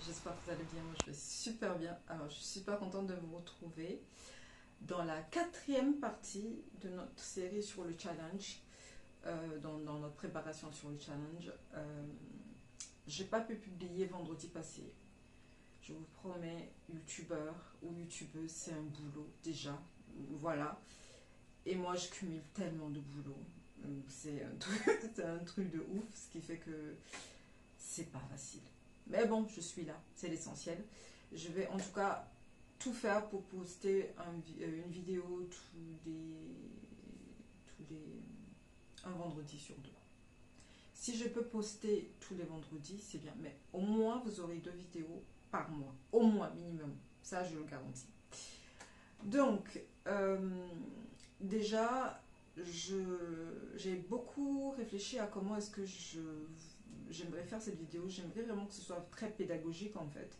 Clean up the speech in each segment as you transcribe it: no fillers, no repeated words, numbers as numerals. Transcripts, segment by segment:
j'espère que vous allez bien. Moi je vais super bien. Alors je suis super contente de vous retrouver dans la quatrième partie de notre série sur le challenge, dans notre préparation sur le challenge. J'ai pas pu publier vendredi passé. Je vous promets, youtubeur ou youtubeuse, c'est un boulot déjà. Voilà. Et moi je cumule tellement de boulot. C'est c'est un truc de ouf, ce qui fait que c'est pas facile. Mais bon, je suis là, c'est l'essentiel. Je vais en tout cas tout faire pour poster une vidéo un vendredi sur deux. Si je peux poster tous les vendredis, c'est bien. Mais au moins, vous aurez 2 vidéos par mois. Au moins, minimum. Ça, je le garantis. Donc, déjà, j'ai beaucoup réfléchi à comment est-ce que j'aimerais faire cette vidéo. J'aimerais vraiment que ce soit très pédagogique en fait,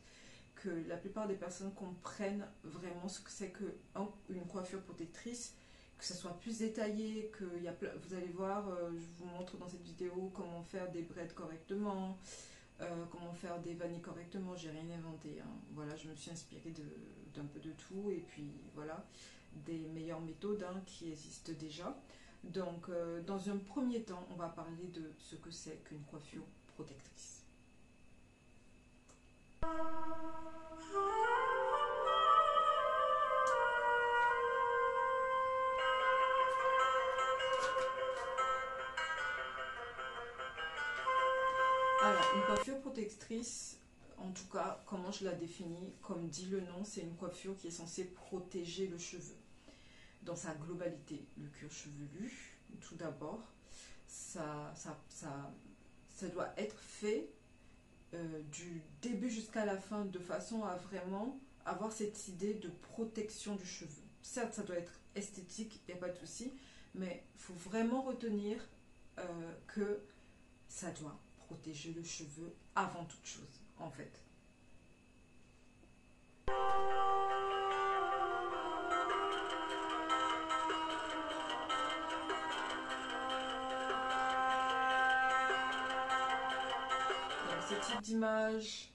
que la plupart des personnes comprennent vraiment ce que c'est qu'une coiffure protectrice, que ce soit plus détaillé, que vous allez voir, je vous montre dans cette vidéo comment faire des braids correctement, comment faire des vanilles correctement. J'ai rien inventé, hein. Voilà, je me suis inspirée d'un peu de tout, et puis voilà, des meilleures méthodes, hein, qui existent déjà. Donc, dans un premier temps, on va parler de ce que c'est qu'une coiffure protectrice. Alors, une coiffure protectrice, en tout cas, comment je la définis, comme dit le nom, c'est une coiffure qui est censée protéger le cheveu dans sa globalité. Le cuir chevelu, tout d'abord, ça doit être fait du début jusqu'à la fin, de façon à vraiment avoir cette idée de protection du cheveu. Certes, ça doit être esthétique, il n'y a pas de souci, mais il faut vraiment retenir que ça doit protéger le cheveu avant toute chose, en fait. Donc, ce type d'image,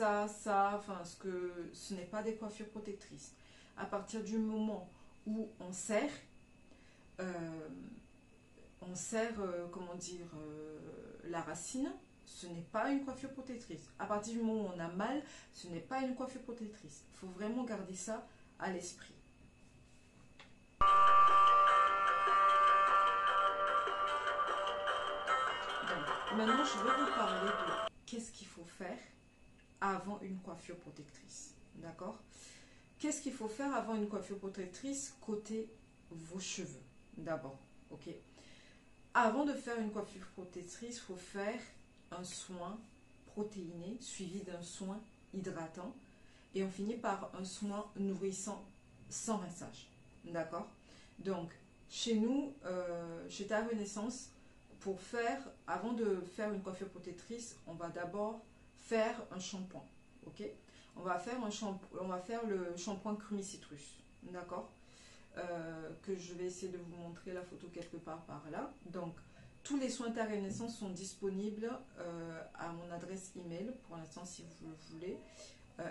enfin, ce n'est pas des coiffures protectrices. À partir du moment où euh, comment dire, la racine, ce n'est pas une coiffure protectrice. À partir du moment où on a mal, ce n'est pas une coiffure protectrice. Il faut vraiment garder ça à l'esprit. Donc, maintenant, je vais vous parler de qu'est-ce qu'il faut faire avant une coiffure protectrice. D'accord? Qu'est-ce qu'il faut faire avant une coiffure protectrice côté vos cheveux? D'abord, ok? Avant de faire une coiffure protectrice, il faut faire un soin protéiné suivi d'un soin hydratant, et on finit par un soin nourrissant sans rinçage. D'accord? Donc, chez nous, chez Ta Renaissance, avant de faire une coiffure protectrice, on va d'abord faire un shampoing. Ok? On va faire le shampoing Crumi Citrus. D'accord? Que je vais essayer de vous montrer la photo quelque part par là. Donc, tous les soins Ta Renaissance sont disponibles à mon adresse email. Pour l'instant, si vous le voulez,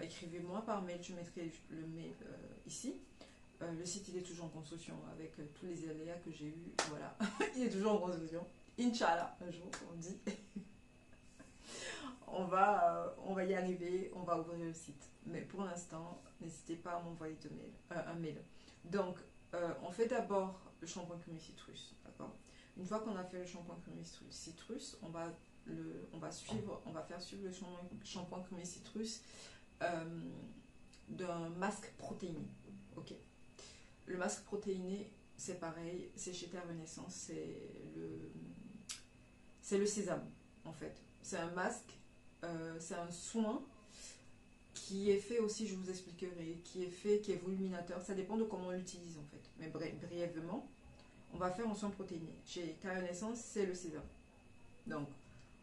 écrivez-moi par mail. Je mettrai le mail ici. Le site, il est toujours en construction avec tous les aléas que j'ai eu. Voilà, il est toujours en construction. Inch'Allah, un jour, on dit. on va y arriver, on va ouvrir le site. Mais pour l'instant, n'hésitez pas à m'envoyer un mail. Donc, on fait d'abord le shampoing Crumi Citrus. D'accord? Une fois qu'on a fait le shampoing Crumi Citrus, on va faire suivre le shampoing Crumi Citrus d'un masque protéiné. Ok? Le masque protéiné, c'est pareil, c'est chez Ta Renaissance, c'est le sésame en fait. C'est un masque, c'est un soin qui est fait aussi, je vous expliquerai, qui est voluminateur. Ça dépend de comment on l'utilise en fait. Mais brièvement, on va faire un soin protéiné. Chez Ta Renaissance, c'est le sésame. Donc,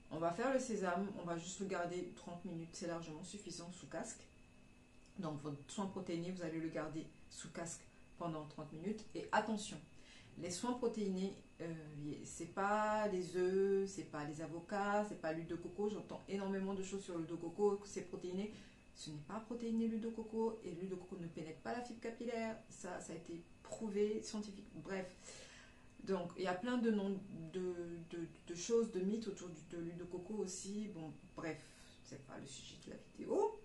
on va faire le sésame, on va juste le garder 30 minutes, c'est largement suffisant sous casque. Donc, votre soin protéiné, vous allez le garder sous casque pendant 30 minutes. Et attention, Les soins protéinés, c'est pas les œufs, c'est pas les avocats, c'est pas l'huile de coco. J'entends énormément de choses sur l'huile de coco, que c'est protéiné. Ce n'est pas protéiné l'huile de coco, et l'huile de coco ne pénètre pas la fibre capillaire. Ça a été prouvé scientifiquement. Bref. Donc, il y a plein de noms de choses, de mythes autour de l'huile de coco aussi. Bon, bref, c'est pas le sujet de la vidéo.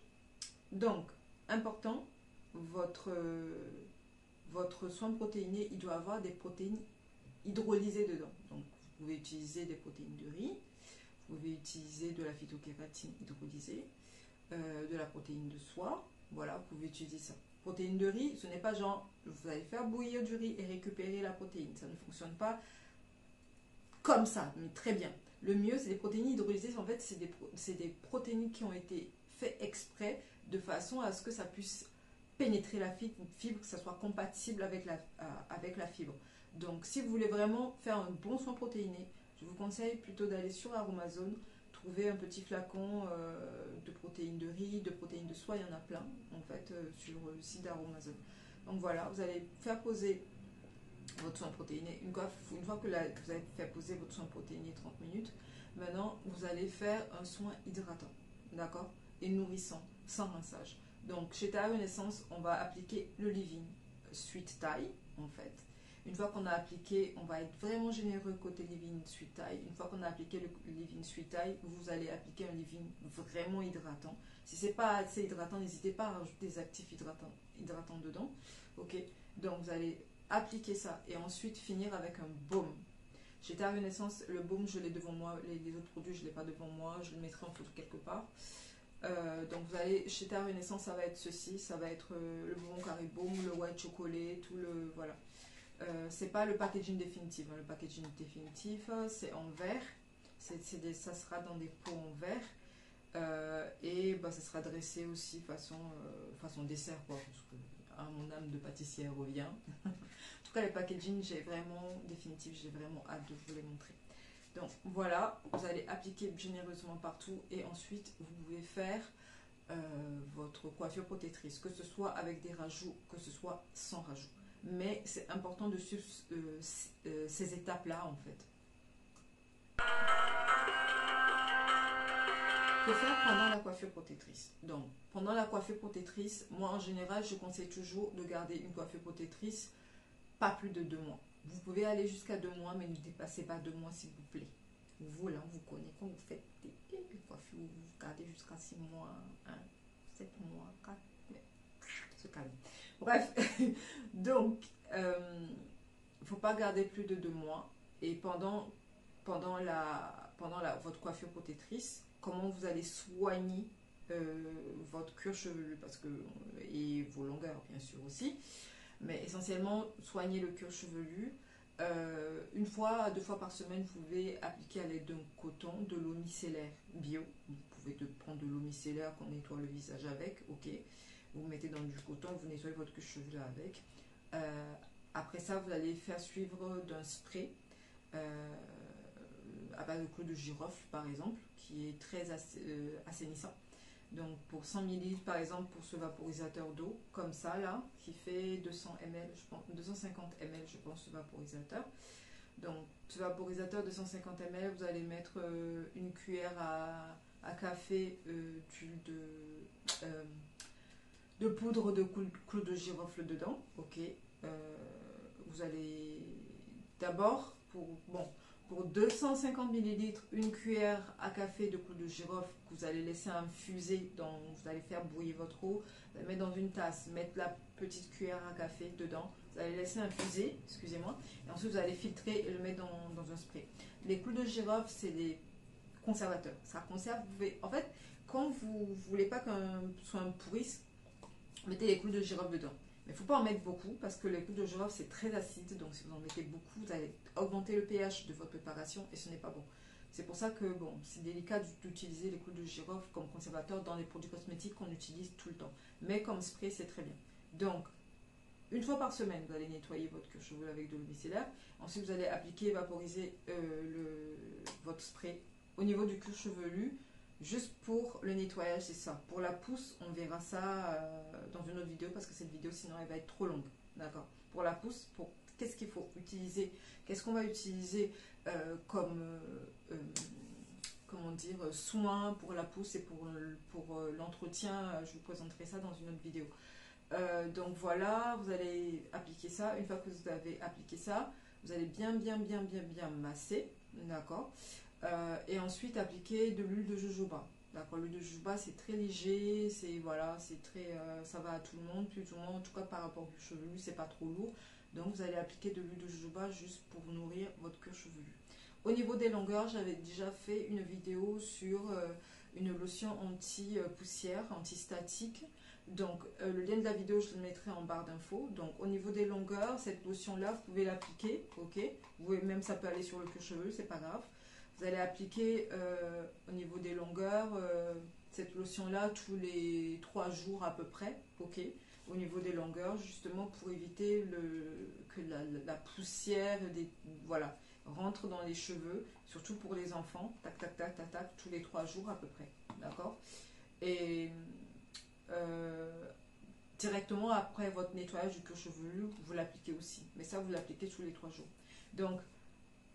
Donc, important, votre soin protéiné, il doit avoir des protéines hydrolysées dedans. Donc, vous pouvez utiliser des protéines de riz, vous pouvez utiliser de la phytokératine hydrolysée, de la protéine de soie. Voilà, vous pouvez utiliser ça. Protéine de riz, ce n'est pas genre, vous allez faire bouillir du riz et récupérer la protéine. Ça ne fonctionne pas comme ça, mais très bien. Le mieux, c'est des protéines hydrolysées. En fait, c'est des protéines qui ont été faites exprès de façon à ce que ça puisse pénétrer la fibre, que ça soit compatible avec la fibre. Donc, si vous voulez vraiment faire un bon soin protéiné, je vous conseille plutôt d'aller sur Aromazone, trouver un petit flacon de protéines de riz, de protéines de soie, il y en a plein en fait sur le site d'Aromazone. Donc voilà, vous allez faire poser votre soin protéiné. Une fois que vous avez fait poser votre soin protéiné 30 minutes, maintenant vous allez faire un soin hydratant, d'accord, et nourrissant, sans rinçage. Donc chez Taille Renaissance, on va appliquer le Living Sweet Thai en fait. Une fois qu'on a appliqué, on va être vraiment généreux côté Living Sweet Thai. Une fois qu'on a appliqué le Living Sweet Thai, vous allez appliquer un Living vraiment hydratant. Si c'est pas assez hydratant, n'hésitez pas à rajouter des actifs hydratants dedans. Ok, donc vous allez appliquer ça et ensuite finir avec un baume. Chez Taille Renaissance, le baume, je l'ai devant moi. Les autres produits, je ne l'ai pas devant moi. Je le mettrai en photo quelque part. Donc vous allez chez Taille Renaissance, ça va être ceci, ça va être le bonbon carré baume, le white chocolate, tout le voilà. C'est pas le packaging définitif, hein. Le packaging définitif c'est en verre, ça sera dans des pots en verre et bah, ça sera dressé aussi façon dessert quoi, parce que mon âme de pâtissière revient. En tout cas les packaging j'ai vraiment définitif, j'ai vraiment hâte de vous les montrer. Donc voilà, vous allez appliquer généreusement partout et ensuite vous pouvez faire votre coiffure protectrice, que ce soit avec des rajouts, que ce soit sans rajout. Mais c'est important de suivre ces étapes-là en fait. Que faire pendant la coiffure protectrice? Donc, pendant la coiffure protectrice, moi en général, je conseille toujours de garder une coiffure protectrice pas plus de 2 mois. Vous pouvez aller jusqu'à 2 mois, mais ne dépassez pas 2 mois s'il vous plaît. Vous là, vous connaissez quand vous faites des coiffures, vous gardez jusqu'à 6 mois, 1, 7 mois, 4, mais se calme. Bref, donc, il ne faut pas garder plus de 2 mois. Et pendant votre coiffure protectrice, comment vous allez soigner votre cuir chevelu et vos longueurs, bien sûr aussi. Mais essentiellement, soigner le cuir chevelu. 1 fois à 2 fois par semaine, vous pouvez appliquer à l'aide d'un coton, de l'eau micellaire bio. Vous pouvez prendre de l'eau micellaire qu'on nettoie le visage avec, ok. Vous mettez dans du coton, vous nettoyez votre cuir chevelu avec. Après ça, vous allez faire suivre d'un spray à base de clou de girofle, par exemple, qui est très assainissant. Donc pour 100 ml, par exemple, pour ce vaporisateur d'eau, comme ça, là, qui fait 200 ml, je pense, 250 ml, je pense, ce vaporisateur. Donc, ce vaporisateur 250 ml, vous allez mettre une cuillère à café d'huile de poudre de clou de girofle dedans, ok. Vous allez d'abord, pour 250 ml, une cuillère à café de clou de girofle que vous allez laisser infuser, vous allez faire bouillir votre eau, vous allez mettre dans une tasse, mettre la petite cuillère à café dedans, vous allez laisser infuser, excusez-moi, et ensuite vous allez filtrer et le mettre dans un spray. Les clous de girofle, c'est des conservateurs, ça conserve, en fait, quand vous ne voulez pas qu'un soit un pourrisse, mettez les clous de girofle dedans. Mais il ne faut pas en mettre beaucoup parce que les clous de girofle c'est très acide, donc si vous en mettez beaucoup, vous allez augmenter le pH de votre préparation et ce n'est pas bon. C'est pour ça que c'est délicat d'utiliser les clous de girofle comme conservateur dans les produits cosmétiques qu'on utilise tout le temps. Mais comme spray, c'est très bien. Donc, 1 fois par semaine, vous allez nettoyer votre cuir chevelu avec de l'eau micellaire. Ensuite, vous allez appliquer et vaporiser votre spray au niveau du cuir chevelu. Juste pour le nettoyage, c'est ça. Pour la pousse, on verra ça dans une autre vidéo parce que cette vidéo, sinon, elle va être trop longue. D'accord. Pour la pousse, pour qu'est-ce qu'il faut utiliser, qu'est-ce qu'on va utiliser comme comment dire, soins pour la pousse et pour l'entretien. Je vous présenterai ça dans une autre vidéo. Donc voilà, vous allez appliquer ça. Une fois que vous avez appliqué ça, vous allez bien masser, d'accord, et ensuite appliquer de l'huile de jojoba. D'accord, l'huile de jojoba c'est très léger, c'est voilà, c'est très, ça va à tout le monde, plus ou moins, en tout cas par rapport au cuir chevelu, c'est pas trop lourd. Donc vous allez appliquer de l'huile de jojoba juste pour nourrir votre cuir chevelu. Au niveau des longueurs, j'avais déjà fait une vidéo sur une lotion anti-poussière, anti-statique. Donc le lien de la vidéo, je le mettrai en barre d'infos. Donc au niveau des longueurs, cette lotion-là, vous pouvez l'appliquer, ok. Vous pouvez, même ça peut aller sur le cuir chevelu, c'est pas grave. Vous allez appliquer au niveau des longueurs cette lotion-là tous les 3 jours à peu près, ok. Au niveau des longueurs, justement pour éviter que la poussière, voilà, rentre dans les cheveux, surtout pour les enfants, tac, tac, tac, tac, tac, tous les 3 jours à peu près, d'accord. Et directement après votre nettoyage du cuir chevelu, vous l'appliquez aussi, mais ça vous l'appliquez tous les 3 jours. Donc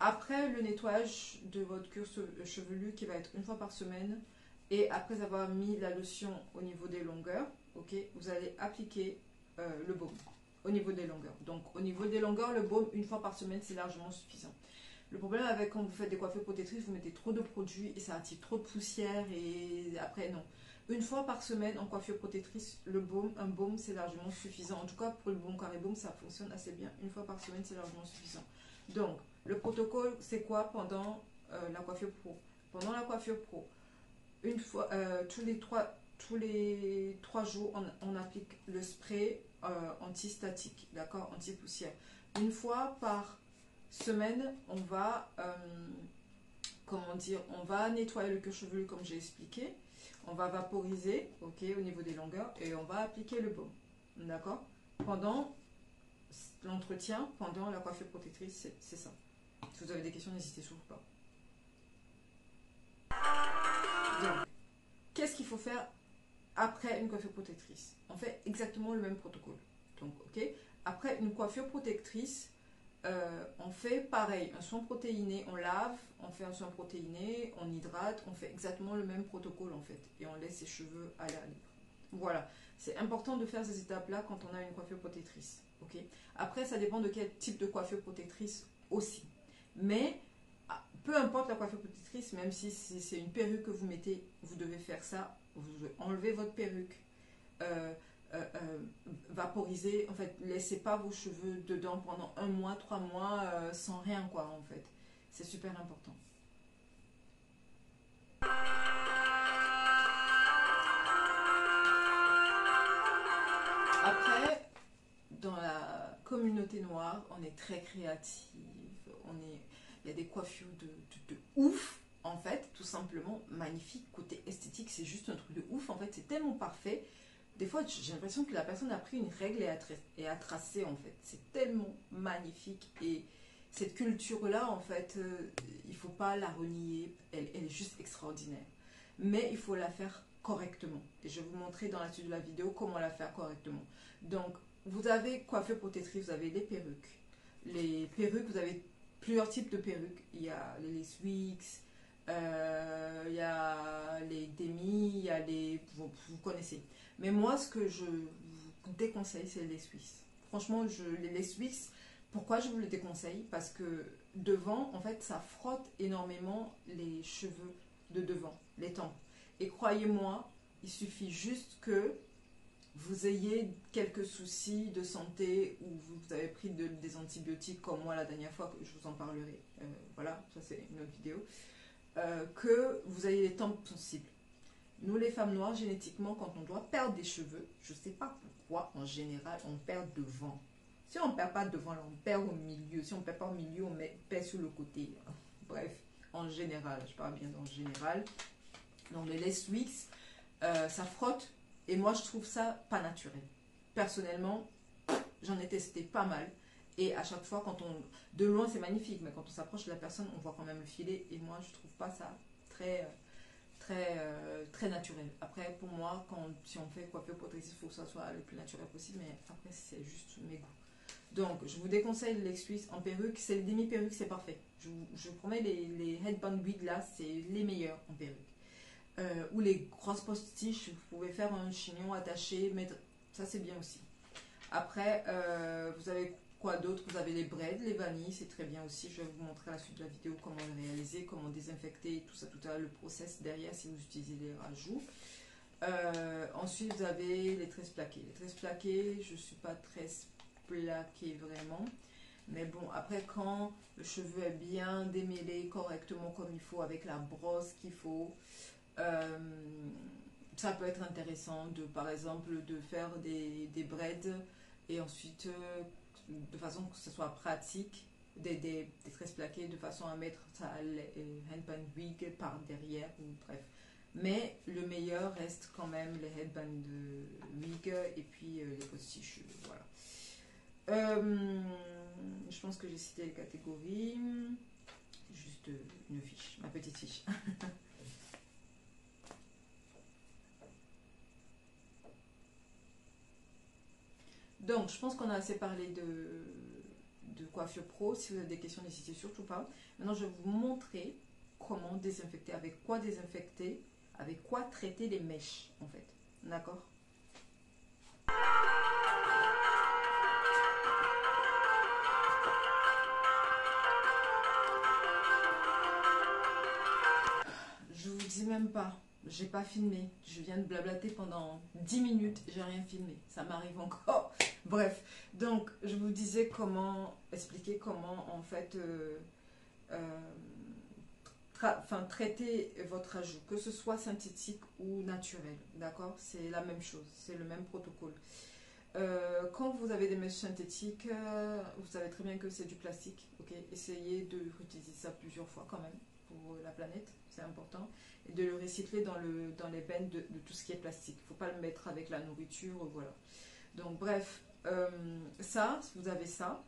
après le nettoyage de votre cuir chevelu qui va être une fois par semaine, et après avoir mis la lotion au niveau des longueurs, ok, vous allez appliquer le baume au niveau des longueurs. Donc au niveau des longueurs, le baume une fois par semaine c'est largement suffisant. Le problème avec quand vous faites des coiffures protectrices, vous mettez trop de produits et ça attire trop de poussière et après non. Une fois par semaine en coiffure protectrice, un baume c'est largement suffisant. En tout cas pour le baume carré baume ça fonctionne assez bien. Une fois par semaine c'est largement suffisant. Donc le protocole c'est quoi pendant la coiffure pro? Pendant la coiffure pro, une fois tous les 3 jours on applique le spray anti-statique, d'accord, anti-poussière. Une fois par semaine, on va comment dire, on va nettoyer le cuir chevelu comme j'ai expliqué, on va vaporiser, ok, au niveau des longueurs et on va appliquer le baume, d'accord, pendant l'entretien, pendant la coiffure protectrice, c'est ça. Si vous avez des questions, n'hésitez surtout pas. Donc, qu'est-ce qu'il faut faire après une coiffure protectrice? On fait exactement le même protocole. Donc, ok, après une coiffure protectrice, on fait pareil, un soin protéiné, on lave, on fait un soin protéiné, on hydrate, on fait exactement le même protocole en fait, et on laisse ses cheveux à l'air libre. Voilà, c'est important de faire ces étapes-là quand on a une coiffure protectrice. Ok. Après, ça dépend de quel type de coiffure protectrice aussi. Mais peu importe la coiffure protectrice, même si c'est une perruque que vous mettez, vous devez faire ça. Vous devez enlever votre perruque. Vaporiser, en fait, laissez pas vos cheveux dedans pendant 1 mois, 3 mois sans rien quoi en fait. C'est super important. Après, dans la communauté noire, on est très créative, il y a des coiffures de ouf en fait, tout simplement magnifique, côté esthétique c'est juste un truc de ouf en fait, c'est tellement parfait. Des fois, j'ai l'impression que la personne a pris une règle et a tracé, en fait. C'est tellement magnifique. Et cette culture-là, en fait, il ne faut pas la renier. Elle est juste extraordinaire. Mais il faut la faire correctement. Et je vais vous montrer dans la suite de la vidéo comment la faire correctement. Donc, vous avez coiffure protectrice, vous avez les perruques. Les perruques, vous avez plusieurs types de perruques. Il y a les Swiss, il y a les demi, il y a les... Vous connaissez. Mais moi, ce que je vous déconseille, c'est les Suisses. Franchement, les Suisses, pourquoi je vous les déconseille? Parce que devant, en fait, ça frotte énormément les cheveux de devant, les tempes. Et croyez-moi, il suffit juste que vous ayez quelques soucis de santé ou vous avez pris des antibiotiques comme moi la dernière fois, que je vous en parlerai. Voilà, ça c'est une autre vidéo. Que vous ayez les tempes sensibles. Nous les femmes noires, génétiquement, quand on doit perdre des cheveux, je ne sais pas pourquoi, en général, on perd devant. Si on ne perd pas devant, on perd au milieu. Si on ne perd pas au milieu, on perd sur le côté. Bref, en général, je parle bien en général. Donc les lace Wicks, ça frotte. Et moi, je trouve ça pas naturel. Personnellement, j'en ai testé pas mal. Et à chaque fois, de loin, c'est magnifique. Mais quand on s'approche de la personne, on voit quand même le filet. Et moi, je trouve pas ça très naturel. Après, pour moi, si on fait coiffure protectrice, il faut que ça soit le plus naturel possible. Mais après, c'est juste mes goûts. Donc, je vous déconseille le Lex Suisse en perruque. C'est les demi-perruques, c'est parfait. Je vous promets, les headband wig là, c'est les meilleurs en perruque. Ou les grosses postiches, vous pouvez faire un chignon attaché, mettre... ça c'est bien aussi. Après, vous avez quoi d'autre? Vous avez les braids, les vanilles, c'est très bien aussi. Je vais vous montrer à la suite de la vidéo comment le réaliser, comment désinfecter, tout ça, tout à l'heure, le process derrière si vous utilisez les rajouts. Ensuite, vous avez les tresses plaquées. Les tresses plaquées, je ne suis pas tresse plaquée vraiment. Mais bon, après, quand le cheveu est bien démêlé correctement comme il faut, avec la brosse qu'il faut, ça peut être intéressant de, par exemple, de faire des braids et ensuite, de façon que ce soit pratique, des tresses plaquées de façon à mettre ça headband wig par derrière, ou bref. Mais le meilleur reste quand même les headband wig et puis les postiches, voilà. Je pense que j'ai cité les catégories. Juste une fiche, ma petite fiche. Donc, je pense qu'on a assez parlé de coiffure pro. Si vous avez des questions, n'hésitez surtout pas. Maintenant, je vais vous montrer comment désinfecter, avec quoi traiter les mèches, en fait. D'accord? Je vous dis même pas. J'ai pas filmé. Je viens de blablater pendant 10 minutes. J'ai rien filmé. Ça m'arrive encore. Bref. Donc, je vous disais expliquer comment, en fait, traiter votre ajout, que ce soit synthétique ou naturel. D'accord? C'est la même chose. C'est le même protocole. Quand vous avez des mèches synthétiques, vous savez très bien que c'est du plastique. Ok, essayez de réutiliser ça plusieurs fois quand même pour la planète, c'est important. Et de le recycler dans les bennes de tout ce qui est plastique. Il ne faut pas le mettre avec la nourriture, voilà. Donc bref, ça, vous avez ça.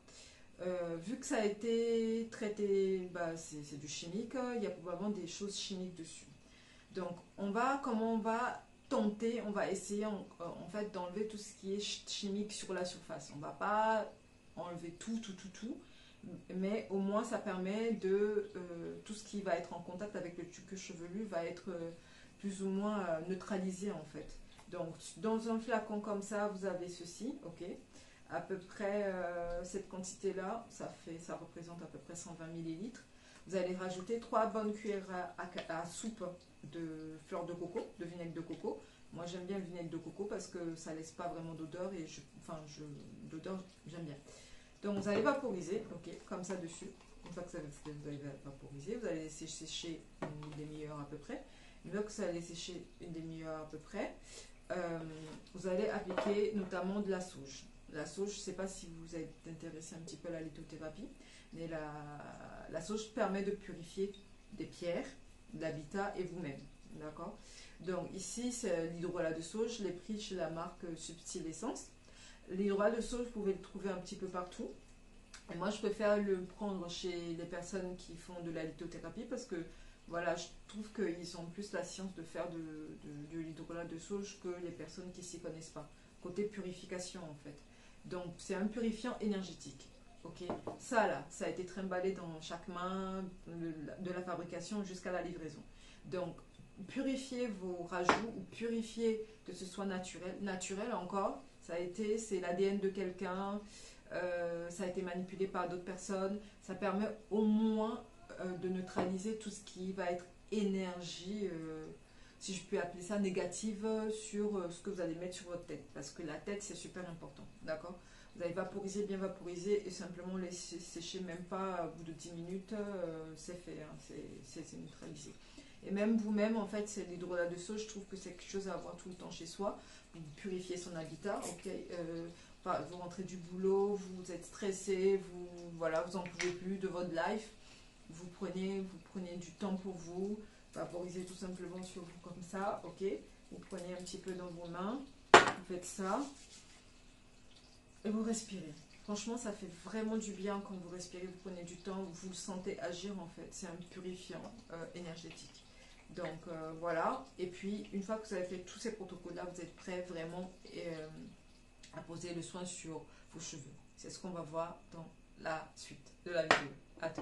Vu que ça a été traité, bah, c'est du chimique, il y a probablement des choses chimiques dessus. Donc comment on va tenter, on va essayer en fait d'enlever tout ce qui est chimique sur la surface. On ne va pas enlever tout, mais au moins ça permet de tout ce qui va être en contact avec le tuque chevelu va être plus ou moins neutralisé en fait. Donc dans un flacon comme ça, vous avez ceci, ok, à peu près cette quantité là, ça représente à peu près 120 millilitres. Vous allez rajouter 3 bonnes cuillères à soupe de fleurs de coco, de vinaigre de coco. Moi j'aime bien le vinaigre de coco parce que ça laisse pas vraiment d'odeur et l'odeur j'aime bien. Donc vous allez vaporiser, ok, comme ça dessus. Une fois que vous allez vaporiser, vous allez laisser sécher une demi-heure à peu près. Une fois que ça allait sécher une demi-heure à peu près, vous allez appliquer notamment de la sauge. La sauge, je ne sais pas si vous êtes intéressé un petit peu à la lithothérapie, mais la sauge permet de purifier des pierres, de l'habitat et vous-même. D'accord? Donc ici, c'est l'hydrolat de sauge, je l'ai pris chez la marque Subtil Essence. L'hydrolat de sauge, vous pouvez le trouver un petit peu partout. Et moi, je préfère le prendre chez les personnes qui font de la lithothérapie parce que voilà, je trouve qu'ils ont plus la science de faire de l'hydrolat de sauge que les personnes qui ne s'y connaissent pas. Côté purification, en fait. Donc, c'est un purifiant énergétique. Ok, ça là, ça a été trimballé dans chaque main de la fabrication jusqu'à la livraison. Donc, purifiez vos rajouts ou purifiez que ce soit naturel. Naturel encore, c'est l'ADN de quelqu'un, ça a été manipulé par d'autres personnes. Ça permet au moins de neutraliser tout ce qui va être énergie, si je peux appeler ça négative, sur ce que vous allez mettre sur votre tête. Parce que la tête, c'est super important. D'accord? Vous allez vaporiser, bien vaporiser et simplement laisser sécher, même pas au bout de 10 minutes, c'est fait, hein, c'est neutralisé. Et même vous-même, en fait, c'est l'hydrolat de sauge, je trouve que c'est quelque chose à avoir tout le temps chez soi. Vous purifiez son habitat, ok, vous rentrez du boulot, vous êtes stressé, vous en pouvez plus de votre life. Vous prenez du temps pour vous, vaporisez tout simplement sur vous comme ça, ok. Vous prenez un petit peu dans vos mains, vous faites ça. Et vous respirez. Franchement, ça fait vraiment du bien quand vous respirez, vous prenez du temps, vous le sentez agir en fait. C'est un purifiant énergétique. Donc voilà. Et puis, une fois que vous avez fait tous ces protocoles-là, vous êtes prêt vraiment à poser le soin sur vos cheveux. C'est ce qu'on va voir dans la suite de la vidéo. À tout.